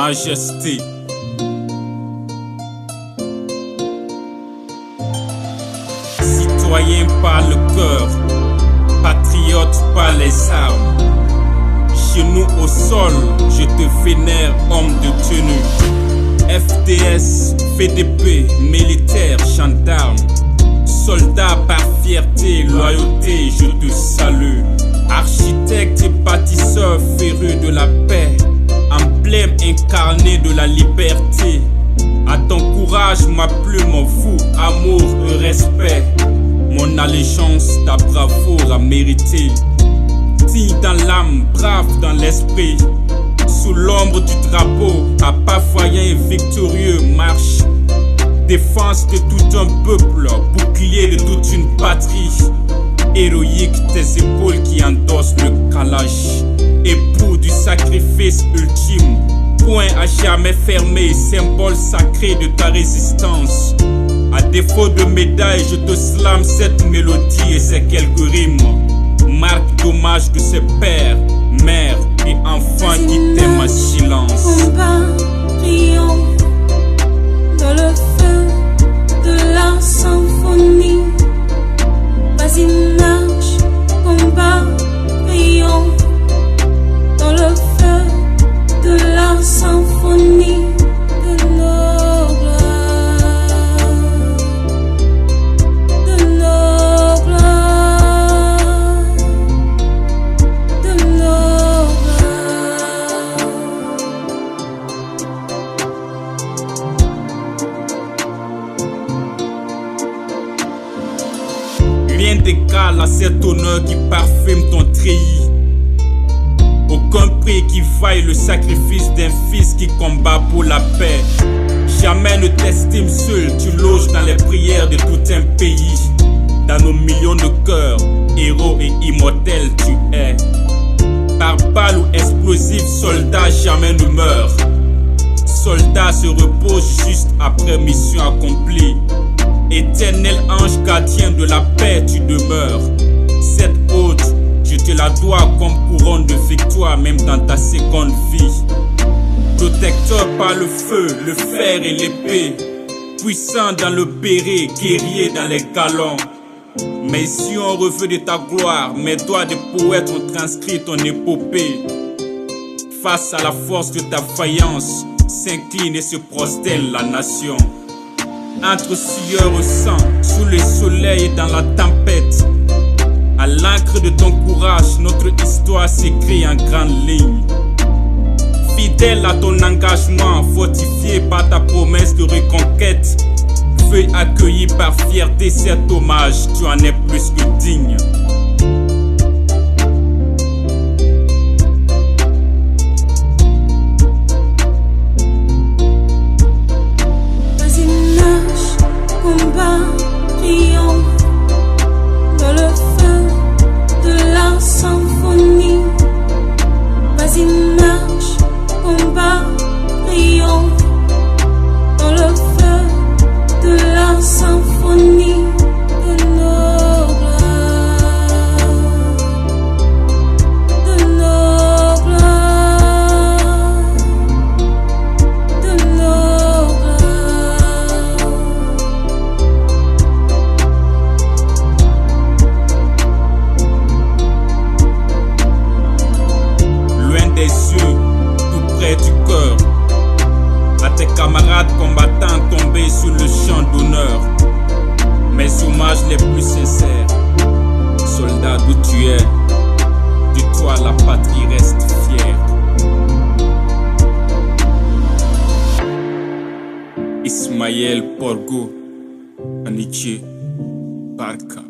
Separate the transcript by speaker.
Speaker 1: majesté. Citoyen par le cœur, patriote par les armes. Genoux au sol, je te vénère, homme de tenue. FDS, VDP, militaire, gendarme. Soldat par fierté, loyauté, je te salue. Architecte et bâtisseur féru de la paix, emblème incarné de la liberté. À ton courage, ma plume voue amour et respect. Mon allégeance, ta bravoure a mérité. Digne dans l'âme, brave dans l'esprit. Sous l'ombre du drapeau, à pas voyant et victorieux, marche. Défense de tout un peuple, bouclier de toute une patrie. Héroïque, tes épaules qui endossent le calage. Époux du sacrifice ultime, point à jamais fermé, symbole sacré de ta résistance. À défaut de médaille, je te slame cette mélodie et ces quelques rimes. Marque d'hommage de ces pères, mères et enfants qui t'aiment en silence.
Speaker 2: Combat brillant dans le feu de la symphonie. Voisinage, combat brillant dans le feu de la symphonie de nos gloires, de nos gloires, de nos gloires.
Speaker 1: Rien d'égal à cet honneur qui parfume ton treillis. Aucun prix qui vaille le sacrifice d'un fils qui combat pour la paix. Jamais ne t'estime seul, tu loges dans les prières de tout un pays. Dans nos millions de cœurs, héros et immortels tu es. Par balle ou explosif, soldat jamais ne meurt. Soldat se repose juste après mission accomplie. Éternel ange gardien de la paix tu demeures. Cette ode, je te la dois comme couronne de victoire même dans ta seconde vie. Protecteur par le feu, le fer et l'épée. Puissant dans le béret, guerrier dans les galons. Mais si on revêt de ta gloire, mes doigts de poète ont transcrit ton épopée. Face à la force de ta vaillance, s'incline et se prosterne la nation. Entre sueur et sang, sous le soleil et dans la tempête. À l'encre de ton courage, notre histoire s'écrit en grandes lignes. Fidèle à ton engagement, fortifié par ta promesse de reconquête. Feuille accueillie par fierté cet hommage, tu en es plus que digne.
Speaker 2: Combat brillant dans le feu de la symphonie. Voisinage, combat brillant dans le feu de la symphonie de nos gloires, de nos gloires, de nos gloires.
Speaker 1: Des yeux, tout près du cœur. À tes camarades combattants tombés sur le champ d'honneur. Mes hommages les plus sincères. Soldat d'où tu es, de toi la patrie reste fière. Ismaël Porgo, Aniché, Barka.